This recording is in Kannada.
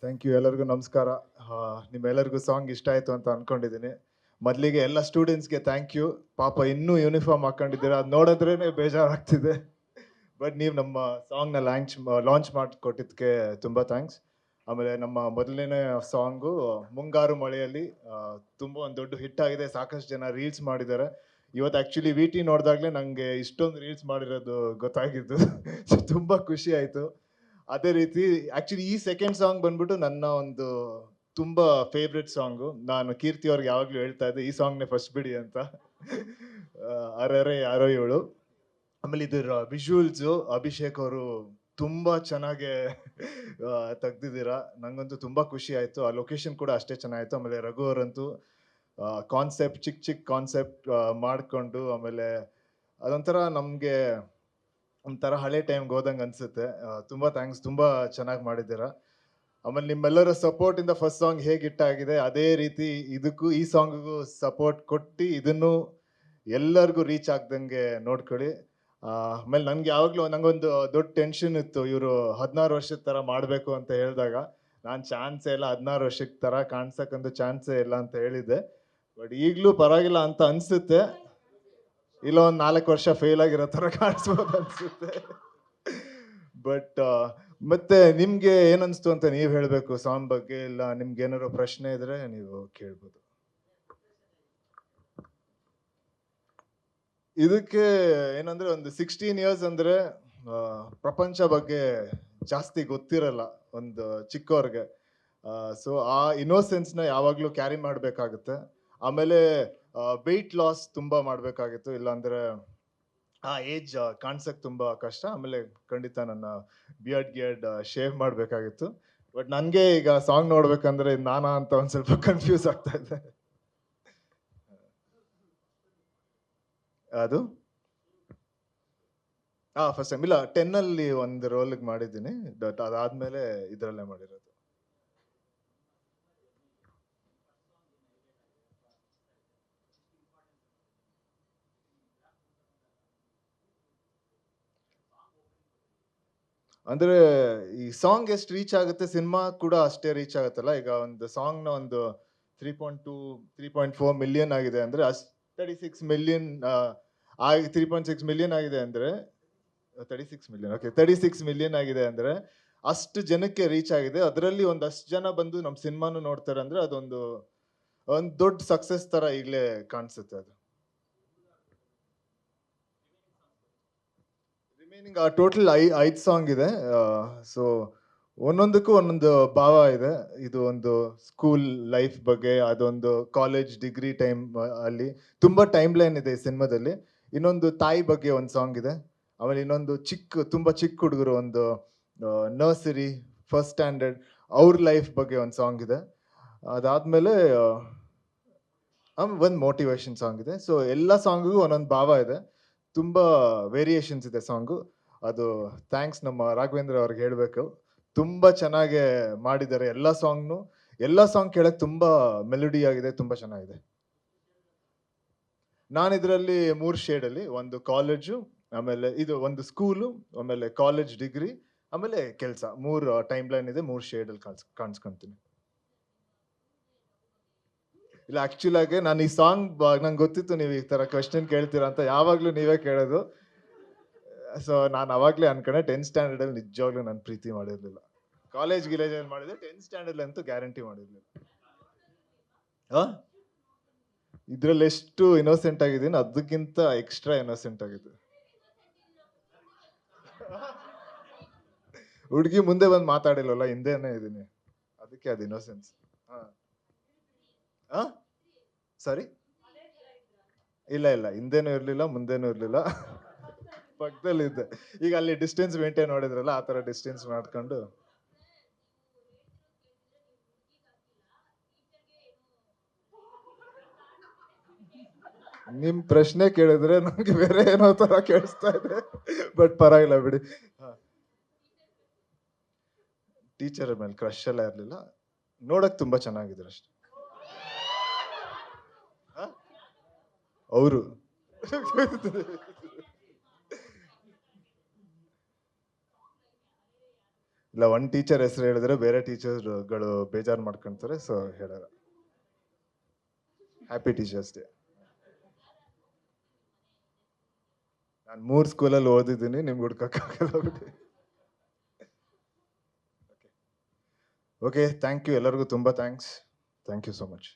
Thank you. ಎಲ್ಲರಿಗೂ ನಮಸ್ಕಾರ. ನಿಮ್ಮೆಲ್ಲರಿಗೂ ಸಾಂಗ್ ಇಷ್ಟ ಆಯಿತು ಅಂತ ಅನ್ಕೊಂಡಿದ್ದೀನಿ. ಮೊದಲಿಗೆ ಎಲ್ಲ ಸ್ಟೂಡೆಂಟ್ಸ್ಗೆ ಥ್ಯಾಂಕ್ ಯು. ಪಾಪ ಇನ್ನೂ ಯೂನಿಫಾರ್ಮ್ ಹಾಕೊಂಡಿದ್ದೀರಾ, ಅದು ನೋಡಿದ್ರೇ ಬೇಜಾರಾಗ್ತಿದೆ. ಬಟ್ ನೀವು ನಮ್ಮ ಸಾಂಗ್ನ ಲಾಂಚ್ ಮಾಡಿಕೊಟ್ಟಿದ್ದಕ್ಕೆ ತುಂಬ ಥ್ಯಾಂಕ್ಸ್. ಆಮೇಲೆ ನಮ್ಮ ಮೊದಲನೇ ಸಾಂಗು ಮುಂಗಾರು ಮಳೆಯಲ್ಲಿ ತುಂಬ ಒಂದು ದೊಡ್ಡ ಹಿಟ್ ಆಗಿದೆ. ಸಾಕಷ್ಟು ಜನ ರೀಲ್ಸ್ ಮಾಡಿದ್ದಾರೆ. ಇವತ್ತು ಆ್ಯಕ್ಚುಲಿ ವಿ ಟಿ ನೋಡಿದಾಗಲೇ ನನಗೆ ಇಷ್ಟೊಂದು ರೀಲ್ಸ್ ಮಾಡಿರೋದು ಗೊತ್ತಾಗಿದ್ದು. ಸೊ ತುಂಬ ಖುಷಿ ಆಯಿತು. ಅದೇ ರೀತಿ ಆಕ್ಚುಲಿ ಈ ಸೆಕೆಂಡ್ ಸಾಂಗ್ ಬಂದ್ಬಿಟ್ಟು ನನ್ನ ಒಂದು ತುಂಬಾ ಫೇವ್ರೆಟ್ ಸಾಂಗು. ನಾನು ಕೀರ್ತಿ ಅವ್ರಿಗೆ ಯಾವಾಗ್ಲೂ ಹೇಳ್ತಾ ಇದ್ದೆ ಈ ಸಾಂಗ್ನೇ ಫಸ್ಟ್ ಬಿಡಿ ಅಂತ. ಅರೆರೆ ಯಾರೋ ಇವಳು. ಆಮೇಲೆ ಇದರ ವಿಜುವಲ್ಸು ಅಭಿಷೇಕ್ ಅವರು ತುಂಬಾ ಚೆನ್ನಾಗಿ ತೆಗ್ದಿದ್ದೀರಾ. ನಂಗಂತೂ ತುಂಬಾ ಖುಷಿ ಆಯ್ತು. ಆ ಲೊಕೇಶನ್ ಕೂಡ ಅಷ್ಟೇ ಚೆನ್ನಾಗಿತ್ತು. ಆಮೇಲೆ ರಘು ಅವರಂತೂ ಕಾನ್ಸೆಪ್ಟ್ ಚಿಕ್ಕ ಚಿಕ್ಕ ಕಾನ್ಸೆಪ್ಟ್ ಮಾಡಿಕೊಂಡು ಆಮೇಲೆ ಅದೊಂಥರ ನಮಗೆ ಒಂಥರ ಹಳೆ ಟೈಮ್ಗೆ ಹೋದಂಗೆ ಅನ್ಸುತ್ತೆ. ತುಂಬಾ ಥ್ಯಾಂಕ್ಸ್, ತುಂಬಾ ಚೆನ್ನಾಗಿ ಮಾಡಿದ್ದೀರಾ. ಆಮೇಲೆ ನಿಮ್ಮೆಲ್ಲರ ಸಪೋರ್ಟ್ ಇಂದ ಫಸ್ಟ್ ಸಾಂಗ್ ಹೇಗೆ ಹಿಟ್ ಆಗಿದೆ ಅದೇ ರೀತಿ ಇದಕ್ಕೂ ಈ ಸಾಂಗಿಗೂ ಸಪೋರ್ಟ್ ಕೊಟ್ಟು ಇದನ್ನು ಎಲ್ಲರಿಗೂ ರೀಚ್ ಆಗ್ದಂಗೆ ನೋಡ್ಕೊಳ್ಳಿ. ಆಮೇಲೆ ನನ್ಗೆ ಯಾವಾಗಲೂ ನಂಗೊಂದು ದೊಡ್ಡ ಟೆನ್ಷನ್ ಇತ್ತು, ಇವರು 16 ವರ್ಷದ ಥರ ಮಾಡಬೇಕು ಅಂತ ಹೇಳಿದಾಗ ನಾನು ಚಾನ್ಸೇ ಇಲ್ಲ, 16 ವರ್ಷದ ಥರ ಕಾಣ್ಸಕ್ಕಂತೂ ಚಾನ್ಸೇ ಇಲ್ಲ ಅಂತ ಹೇಳಿದ್ದೆ. ಬಟ್ ಈಗಲೂ ಪರವಾಗಿಲ್ಲ ಅಂತ ಅನ್ಸುತ್ತೆ. ಇಲ್ಲ ಒಂದು 4 ವರ್ಷ ಫೇಲ್ ಆಗಿರೋ ಥರ ಕಾಣಿಸ್ಬೋದು ಅನ್ಸುತ್ತೆ. ಬಟ್ ಮತ್ತೆ ನಿಮ್ಗೆ ಏನನ್ಸ್ತು ಅಂತ ನೀವ್ ಹೇಳ್ಬೇಕು ಸಾಂಗ್ ಬಗ್ಗೆ. ಇಲ್ಲ ನಿಮ್ಗೆ ಏನಾದ್ರು ಪ್ರಶ್ನೆ ಇದ್ರೆ ನೀವು ಕೇಳ್ಬೋದು. ಇದಕ್ಕೆ ಏನಂದ್ರೆ ಒಂದು 16 ಇಯರ್ಸ್ ಅಂದ್ರೆ ಪ್ರಪಂಚ ಬಗ್ಗೆ ಜಾಸ್ತಿ ಗೊತ್ತಿರಲ್ಲ ಒಂದು ಚಿಕ್ಕವ್ರಿಗೆ. ಸೊ ಆ ಇನ್ನೋಸೆನ್ಸ್ ನ ಯಾವಾಗ್ಲೂ ಕ್ಯಾರಿ ಮಾಡ್ಬೇಕಾಗುತ್ತೆ. ಆಮೇಲೆ ವೆಯ್ಟ್ ಲಾಸ್ ತುಂಬಾ ಮಾಡ್ಬೇಕಾಗಿತ್ತು, ಇಲ್ಲಾಂದ್ರೆ ಆ ಏಜ್ ಕಾಣ್ಸಕ್ ತುಂಬಾ ಕಷ್ಟ. ಆಮೇಲೆ ಖಂಡಿತ ನನ್ನ ಬಿಯರ್ಡ್ ಶೇವ್ ಮಾಡ್ಬೇಕಾಗಿತ್ತು. ಬಟ್ ನನ್ಗೆ ಈಗ ಸಾಂಗ್ ನೋಡ್ಬೇಕಂದ್ರೆ ಇದ್ ನಾನಾ ಅಂತ ಒಂದ್ ಸ್ವಲ್ಪ ಕನ್ಫ್ಯೂಸ್ ಆಗ್ತಾ ಇದೆ. ಅದು ಫಸ್ಟ್ ಟೈಮ್ ಇಲ್ಲ, 10 ಅಲ್ಲಿ ಒಂದು ರೋಲ್ಗೆ ಮಾಡಿದ್ದೀನಿ. ಬಟ್ ಅದಾದ್ಮೇಲೆ ಇದ್ರಲ್ಲೇ ಮಾಡಿರೋದು. ಅಂದ್ರೆ ಈ ಸಾಂಗ್ ಎಷ್ಟು ರೀಚ್ ಆಗುತ್ತೆ, ಸಿನಿಮಾ ಕೂಡ ಅಷ್ಟೇ ರೀಚ್ ಆಗುತ್ತಲ್ಲ. ಈಗ ಒಂದು ಸಾಂಗ್ ನ ಒಂದು 3.2 3.4 ಮಿಲಿಯನ್ ಆಗಿದೆ ಅಂದ್ರೆ 36 ಮಿಲಿಯನ್ 3.6 ಮಿಲಿಯನ್ ಆಗಿದೆ ಅಂದ್ರೆ 36 ಮಿಲಿಯನ್, ಓಕೆ 36 ಮಿಲಿಯನ್ ಆಗಿದೆ ಅಂದ್ರೆ ಅಷ್ಟು ಜನಕ್ಕೆ ರೀಚ್ ಆಗಿದೆ. ಅದರಲ್ಲಿ ಒಂದಷ್ಟು ಜನ ಬಂದು ನಮ್ಮ ಸಿನಿಮಾನು ನೋಡ್ತಾರೆ ಅಂದ್ರೆ ಅದೊಂದು ಒಂದು ದೊಡ್ಡ ಸಕ್ಸಸ್ ತರ ಈಗಲೇ ಕಾಣಿಸುತ್ತೆ ಅದು. ರಿಮೈನಿಂಗ್ ಟೋಟಲ್ 5 ಸಾಂಗ್ ಇದೆ. ಸೊ ಒಂದೊಂದಕ್ಕೂ ಒಂದೊಂದು ಭಾವ ಇದೆ. ಇದು ಒಂದು ಸ್ಕೂಲ್ ಲೈಫ್ ಬಗ್ಗೆ, ಅದೊಂದು ಕಾಲೇಜ್ ಡಿಗ್ರಿ ಟೈಮ್ ಅಲ್ಲಿ ತುಂಬಾ ಟೈಮ್ ಲೈನ್ ಇದೆ ಈ ಸಿನಿಮಾದಲ್ಲಿ. ಇನ್ನೊಂದು ತಾಯಿ ಬಗ್ಗೆ ಒಂದು ಸಾಂಗ್ ಇದೆ. ಆಮೇಲೆ ಇನ್ನೊಂದು ತುಂಬಾ ಚಿಕ್ಕ ಹುಡುಗರು, ಒಂದು ನರ್ಸರಿ ಫಸ್ಟ್ ಸ್ಟ್ಯಾಂಡರ್ಡ್ ಅವ್ರ ಲೈಫ್ ಬಗ್ಗೆ ಒಂದು ಸಾಂಗ್ ಇದೆ. ಅದಾದ್ಮೇಲೆ ಒಂದು ಮೋಟಿವೇಶನ್ ಸಾಂಗ್ ಇದೆ. ಸೊ ಎಲ್ಲ ಸಾಂಗಿಗೂ ಒಂದೊಂದು ಭಾವ ಇದೆ. ತುಂಬಾ ವೇರಿಯೇಷನ್ಸ್ ಇದೆ ಸಾಂಗು. ಅದು ಥ್ಯಾಂಕ್ಸ್ ನಮ್ಮ ರಾಘವೇಂದ್ರ ಅವ್ರಿಗೆ ಹೇಳ್ಬೇಕು. ತುಂಬಾ ಚೆನ್ನಾಗಿ ಮಾಡಿದ್ದಾರೆ ಎಲ್ಲ ಸಾಂಗ್ನು. ಎಲ್ಲ ಸಾಂಗ್ ಕೇಳಕ್ ತುಂಬಾ ಮೆಲೋಡಿ ಆಗಿದೆ, ತುಂಬಾ ಚೆನ್ನಾಗಿದೆ. ನಾನು ಇದರಲ್ಲಿ 3 ಶೇಡ್ ಅಲ್ಲಿ, ಒಂದು ಕಾಲೇಜು, ಆಮೇಲೆ ಇದು ಒಂದು ಸ್ಕೂಲು, ಆಮೇಲೆ ಕಾಲೇಜ್ ಡಿಗ್ರಿ, ಆಮೇಲೆ ಕೆಲಸ, 3 ಟೈಮ್ ಲೈನ್ ಇದೆ. 3 ಶೇಡ್ ಅಲ್ಲಿ ಕಾಣಿಸ್ಕೊಂತೀನಿ. ಇಲ್ಲ ಆಕ್ಚುಲ್ ಆಗಿ ನಾನು ಈ ಸಾಂಗ್ ನಂಗೆ ಗೊತ್ತಿತ್ತು ನೀವು ಈ ತರ ಕ್ವೆಶ್ಚನ್ ಕೇಳ್ತೀರಾ ಅಂತ. ಯಾವಾಗ್ಲೂ ನೀವೇ ಕೇಳೋದು. ಸೊ ನಾನು ಅವಾಗ್ಲೇ ಅನ್ಕೊಂಡೆ 10th ಸ್ಟ್ಯಾಂಡರ್ಡ್ ಅಲ್ಲಿ ನಿಜವಾಗ್ಲೂ ನಾನು ಪ್ರೀತಿ ಮಾಡಿರ್ಲಿಲ್ಲ. ಕಾಲೇಜ್ ಗಿಲೇಜ್ ಅಲ್ಲಿ ಮಾಡಿದ್ರೆ 10th ಸ್ಟ್ಯಾಂಡರ್ಡ್ ಅಂತೂ ಗ್ಯಾರಂಟಿ ಮಾಡಿರ್ಲಿಲ್ಲ. ಇದ್ರಲ್ಲಿ ಎಷ್ಟು ಇನ್ನೋಸೆಂಟ್ ಆಗಿದ್ದೀನಿ ಅದಕ್ಕಿಂತ ಎಕ್ಸ್ಟ್ರಾ ಇನ್ನೋಸೆಂಟ್ ಆಗಿದೆ. ಹುಡುಗಿ ಮುಂದೆ ಬಂದು ಮಾತಾಡಿಲ್ವಲ್ಲ, ಹಿಂದೆನೆ ಇದೀನಿ, ಅದಕ್ಕೆ ಅದು ಇನ್ನೋಸೆನ್ಸ್. ಸಾರಿ, ಇಲ್ಲ ಇಲ್ಲ, ಹಿಂದೆನೂ ಇರ್ಲಿಲ್ಲ ಮುಂದೆನೂ ಇರ್ಲಿಲ್ಲ, ಪಕ್ಕದಲ್ಲಿ ಇದ್ದೆ. ಈಗ ಅಲ್ಲಿ ಡಿಸ್ಟೆನ್ಸ್ ಮೇಂಟೈನ್ ಮಾಡಿದ್ರಲ್ಲ, ಆ ತರ ಡಿಸ್ಟೆನ್ಸ್ ಮಾಡ್ಕೊಂಡು. ನಿಮ್ ಪ್ರಶ್ನೆ ಕೇಳಿದ್ರೆ ನಂಗೆ ಬೇರೆ ಏನೋ ತರ ಕೇಳಿಸ್ತಾ ಇದೆ. ಬಟ್ ಪರವಾಗಿಲ್ಲ ಬಿಡಿ. ಟೀಚರ್ ಮೇಲೆ ಕ್ರಶ್ ಎಲ್ಲ ಇರ್ಲಿಲ್ಲ, ನೋಡಕ್ ತುಂಬಾ ಚೆನ್ನಾಗಿದ್ರು ಅಷ್ಟೇ. ಅವರು ಇಲ್ಲ ಒಂದು ಟೀಚರ್ ಹೆಸರು ಹೇಳಿದ್ರೆ ಬೇರೆ ಟೀಚರ್ಗಳು ಬೇಜಾರು ಮಾಡ್ಕೊಳ್ತಾರೆ, ಸೊ ಹೇಳಲ್ಲ. Happy teachers day. ನಾನು 3 ಸ್ಕೂಲಲ್ಲಿ ಓದಿದ್ದೀನಿ, ನಿಮ್ಗೆ ಹುಡ್ಕಕ್ಕಾಗಲ್ಲ. ಓಕೆ, ಥ್ಯಾಂಕ್ ಯು ಎಲ್ಲರಿಗೂ, ತುಂಬ thanks. Thank you so much.